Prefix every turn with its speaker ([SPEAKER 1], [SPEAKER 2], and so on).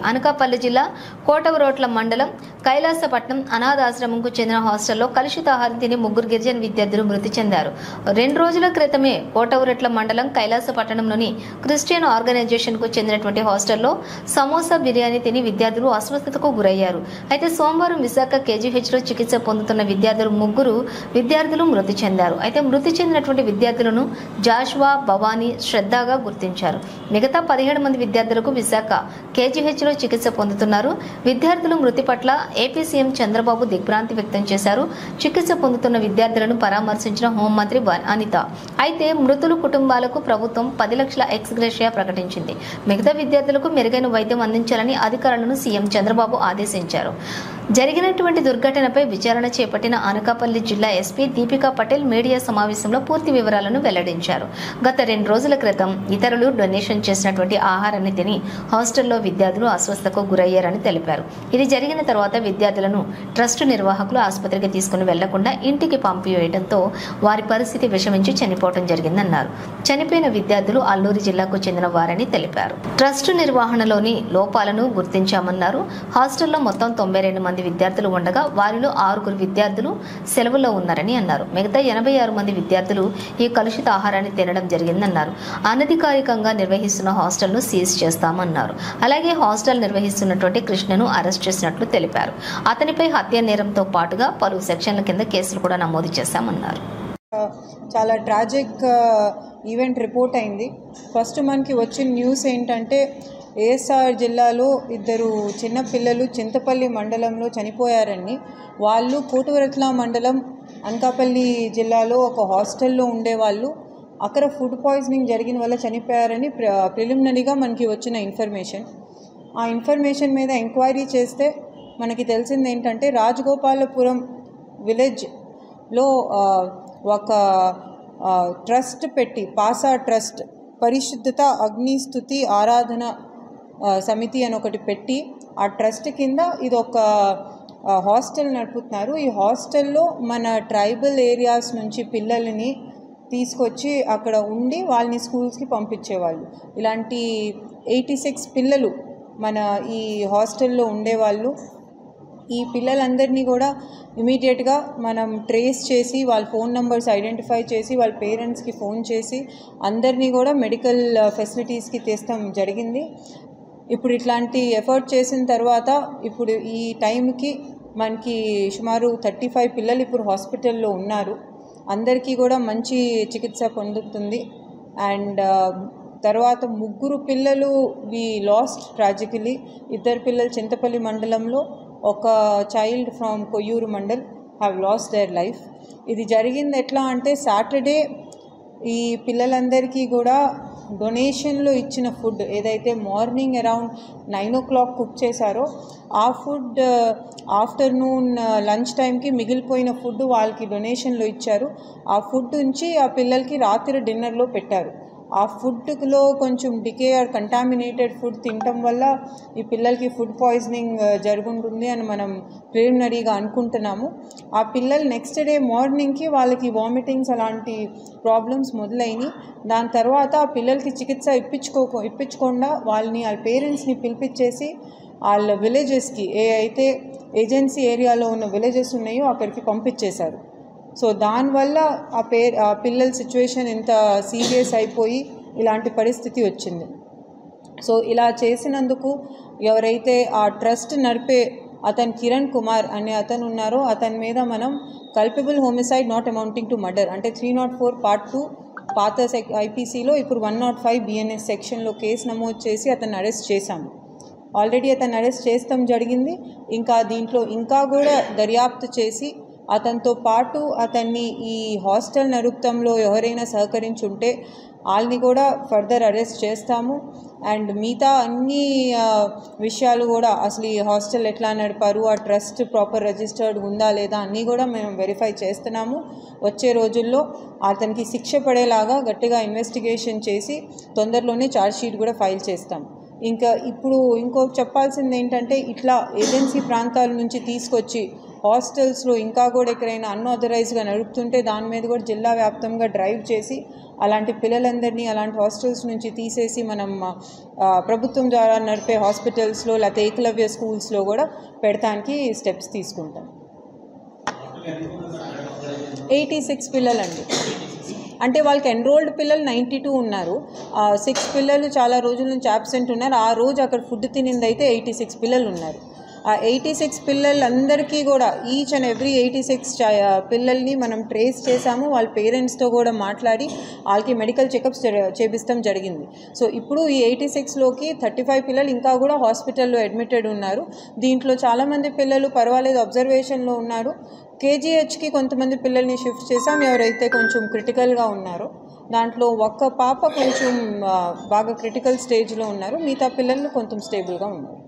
[SPEAKER 1] అనకాపల్లి జిల్లా కోటవరోట్ల మండలం కైలాసపట్నం అనాథాశ్రమంకు చెందిన హాస్టల్లో కలుషిత ఆహారం తిని ముగ్గురు గిరిజన విద్యార్థులు మృతి చెందారు. 2 రోజుల క్రితమే కోటవరోట్ల మండలం కైలాసపట్నంలోని క్రిస్టియన్ ఆర్గనైజేషన్కు చెందినటువంటి హాస్టల్లో సమోసా బిర్యానీ తిని విద్యార్థులు అస్వస్థతకు గురయ్యారు. అయితే సోమవారం విశాఖ కేజీహెచ్లో చికిత్స పొందుతున్న ముగ్గురు విద్యార్థులు మృతి చెందారు. అయితే మృతి చెందినటువంటి విద్యార్థులను జాషువా, భవానీ, శ్రద్ధగా గుర్తించారు. మిగతా 17 మంది విద్యార్థులకు విశాఖ కేజీహెచ్లో చికిత్స పొందుతున్నారు. విద్యార్థుల మృతి పట్ల ఏపీ సీఎం చంద్రబాబు దిగ్భ్రాంతి వ్యక్తం చేశారు. చికిత్స పొందుతున్న విద్యార్థులను పరామర్శించిన హోంమంత్రి అనిత. అయితే మృతుల కుటుంబాలకు ప్రభుత్వం 10 లక్షల ఎక్స్ గ్రేషియా ప్రకటించింది. మిగతా విద్యార్థులకు మెరుగైన వైద్యం అందించాలని అధికారులను సీఎం చంద్రబాబు ఆదేశించారు. జరిగినటువంటి దుర్ఘటనపై విచారణ చేపట్టిన అనకాపల్లి జిల్లా ఎస్పీ దీపికా పటేల్ మీడియా సమావేశంలో పూర్తి వివరాలను వెల్లడించారు. గత 2 రోజుల క్రితం ఇతరులు డొనేషన్ చేసినటువంటి ఆహారాన్ని తిని హాస్టల్లో విద్యార్థులు అస్వస్థతకు గురయ్యారని తెలిపారు. ఇది జరిగిన తర్వాత విద్యార్థులను ట్రస్ట్ నిర్వాహకులు ఆసుపత్రికి తీసుకుని వెళ్లకుండా ఇంటికి పంపివేయడంతో వారి పరిస్థితి విషమించి చనిపోవడం జరిగిందన్నారు. చనిపోయిన విద్యార్థులు అల్లూరు జిల్లాకు చెందిన వారని తెలిపారు. ట్రస్ట్ నిర్వహణలోని లోపాలను గుర్తించామన్నారు. హాస్టల్లో మొత్తం 92 మంది విద్యార్థులు ఉండగా వారిలో 6 విద్యార్థులు సెలవుల్లో ఉన్నారని అన్నారు. మిగతా 86 మంది విద్యార్థులు ఈ కలుషిత ఆహారాన్ని తినడం జరిగిందన్నారు. అనధికారికంగా నిర్వహిస్తున్న హాస్టల్ను సీజ్ చేస్తామన్నారు. అలాగే హాస్టల్ నిర్వహిస్తున్నటువంటి కృష్ణను అరెస్ట్ చేసినట్లు తెలిపారు. అతనిపై హత్య నేరంతో పాటుగా పలు సెక్షన్ల కింద కేసులు కూడా నమోదు చేశామన్నారు.
[SPEAKER 2] చాలా ట్రాజిక్ ఈవెంట్ రిపోర్ట్ అయింది. ఫస్ట్ మనకి వచ్చిన న్యూస్ ఏంటంటే ఏఎస్ఆర్ జిల్లాలో 2 చిన్నపిల్లలు చింతపల్లి మండలంలో చనిపోయారని, వాళ్ళు కోటవరట్ల మండలం అనకాపల్లి జిల్లాలో ఒక హాస్టల్లో ఉండేవాళ్ళు. అక్కడ ఫుడ్ పాయిజనింగ్ జరిగిన వల్ల చనిపోయారని ప్రిలిమినరీగా మనకి వచ్చిన ఇన్ఫర్మేషన్. ఆ ఇన్ఫర్మేషన్ మీద ఎంక్వైరీ చేస్తే మనకి తెలిసింది ఏంటంటే రాజగోపాలపురం విలేజ్లో ఒక ట్రస్ట్ పెట్టి, పాసా ట్రస్ట్, పరిశుద్ధత అగ్నిస్తుతి ఆరాధన సమితి అని ఒకటి పెట్టి ఆ ట్రస్ట్ కింద ఇది ఒక హాస్టల్ నడుపుతున్నారు. ఈ హాస్టల్లో మన ట్రైబల్ ఏరియాస్ నుంచి పిల్లల్ని తీసుకొచ్చి అక్కడ ఉండి వాళ్ళని స్కూల్స్కి పంపించేవాళ్ళు. ఇలాంటి 86 పిల్లలు మన ఈ హాస్టల్లో ఉండేవాళ్ళు. ఈ పిల్లలందరినీ కూడా ఇమీడియట్గా మనం ట్రేస్ చేసి వాళ్ళ ఫోన్ నెంబర్స్ ఐడెంటిఫై చేసి వాళ్ళ పేరెంట్స్కి ఫోన్ చేసి అందరినీ కూడా మెడికల్ ఫెసిలిటీస్కి తెస్తాం జరిగింది. ఇప్పుడు ఇట్లాంటి ఎఫర్ట్ చేసిన తర్వాత ఇప్పుడు ఈ టైంకి మనకి సుమారు 35 పిల్లలు ఇప్పుడు హాస్పిటల్లో ఉన్నారు. అందరికీ కూడా మంచి చికిత్స పొందుతుంది. అండ్ తర్వాత 3 పిల్లలు వి లాస్ట్ ట్రాజికలీ. 2 పిల్లలు చింతపల్లి మండలంలో, ఒక child from Koyyuru mandal have lost their life. ఇది జరిగింది ఎట్లా అంటే సాటర్డే ఈ పిల్లలందరికీ కూడా డొనేషన్లో ఇచ్చిన ఫుడ్ ఏదైతే మార్నింగ్ అరౌండ్ 9 o'clock కుక్ చేశారో ఆ ఫుడ్ ఆఫ్టర్నూన్ లంచ్ టైంకి మిగిలిపోయిన ఫుడ్ వాళ్ళకి డొనేషన్లో ఇచ్చారు. ఆ ఫుడ్ నుంచి ఆ పిల్లలకి రాత్రి డిన్నర్లో పెట్టారు. ఆ ఫుడ్లో కొంచెం డికే ఆర్ కంటామినేటెడ్ ఫుడ్ తినటం వల్ల ఈ పిల్లలకి ఫుడ్ పాయిజనింగ్ జరుగుతుంది అని మనం ప్రిలిమినరీగా అనుకుంటున్నాము. ఆ పిల్లలు నెక్స్ట్ డే మార్నింగ్కి వాళ్ళకి వామిటింగ్స్ అలాంటి ప్రాబ్లమ్స్ మొదలైనవి. దాని తర్వాత ఆ పిల్లలకి చికిత్స ఇప్పించకుండా వాళ్ళని వాళ్ళ పేరెంట్స్ని పిలిపించేసి వాళ్ళ విలేజెస్కి ఏ అయితే ఏజెన్సీ ఏరియాలో ఉన్న విలేజెస్ ఉన్నాయో అక్కడికి పంపించేశారు. సో దానివల్ల ఆ పిల్లల సిచ్యువేషన్ ఇంత సీరియస్ అయిపోయి ఇలాంటి పరిస్థితి వచ్చింది. సో ఇలా చేసినందుకు ఎవరైతే ఆ ట్రస్ట్ నడిపే అతను కిరణ్ కుమార్ అనే అతను ఉన్నారో అతని మీద మనం culpable homicide not amounting to murder అంటే 304 Part 2 పాత ఐపీసీలో ఇప్పుడు 105 BNS సెక్షన్లో కేసు నమోదు చేసి అతన్ని అరెస్ట్ చేశాము. ఆల్రెడీ అతను అరెస్ట్ చేస్తాం జరిగింది. ఇంకా దీంట్లో ఇంకా కూడా దర్యాప్తు చేసి అతనితో పాటు అతన్ని ఈ హాస్టల్ నడుపుతంలో ఎవరైనా సహకరించుంటే వాళ్ళని కూడా ఫర్దర్ అరెస్ట్ చేస్తాము. అండ్ మిగతా అన్ని విషయాలు కూడా అసలు ఈ హాస్టల్ ఎట్లా నడిపారు, ఆ ట్రస్ట్ ప్రాపర్ రిజిస్టర్డ్ ఉందా లేదా అన్నీ కూడా మేము వెరిఫై చేస్తున్నాము. వచ్చే రోజుల్లో అతనికి శిక్ష పడేలాగా గట్టిగా ఇన్వెస్టిగేషన్ చేసి తొందరలోనే ఛార్జ్షీట్ కూడా ఫైల్ చేస్తాం. ఇంకా ఇప్పుడు ఇంకో చెప్పాల్సింది ఏంటంటే ఇట్లా ఏజెన్సీ ప్రాంతాల నుంచి తీసుకొచ్చి హాస్టల్స్లో ఇంకా కూడా ఎక్కడైనా అన్ఆథరైజ్గా నడుపుతుంటే దాని మీద కూడా జిల్లా వ్యాప్తంగా డ్రైవ్ చేసి అలాంటి పిల్లలందరినీ అలాంటి హాస్టల్స్ నుంచి తీసేసి మనం ప్రభుత్వం ద్వారా నడిపే హాస్పిటల్స్లో లేకపోతే ఏకలవ్య స్కూల్స్లో కూడా పెడతానికి స్టెప్స్ తీసుకుంటాం. 86 పిల్లలండి. అంటే వాళ్ళకి ఎన్రోల్డ్ పిల్లలు 92 ఉన్నారు. 6 పిల్లలు చాలా రోజుల నుంచి అబ్సెంట్ ఉన్నారు. ఆ రోజు అక్కడ ఫుడ్ తినిందైతే 86 పిల్లలు ఉన్నారు. ఆ 86 పిల్లలందరికీ కూడా ఈచ్ అండ్ ఎవ్రీ 86 పిల్లల్ని మనం ట్రేస్ చేసాము. వాళ్ళ పేరెంట్స్తో కూడా మాట్లాడి వాళ్ళకి మెడికల్ చెకప్స్ చేపిస్తాం జరిగింది. సో ఇప్పుడు ఈ 86లోకి 35 పిల్లలు ఇంకా కూడా హాస్పిటల్లో అడ్మిటెడ్ ఉన్నారు. దీంట్లో చాలామంది పిల్లలు పర్వాలేదు అబ్జర్వేషన్లో ఉన్నారు. కేజీహెచ్కి కొంతమంది పిల్లల్ని షిఫ్ట్ చేసాం ఎవరైతే కొంచెం క్రిటికల్గా ఉన్నారో. దాంట్లో ఒక్క పాప కొంచెం బాగా క్రిటికల్ స్టేజ్లో ఉన్నారు. మిగతా పిల్లలు కొంచెం స్టేబుల్గా ఉన్నారు.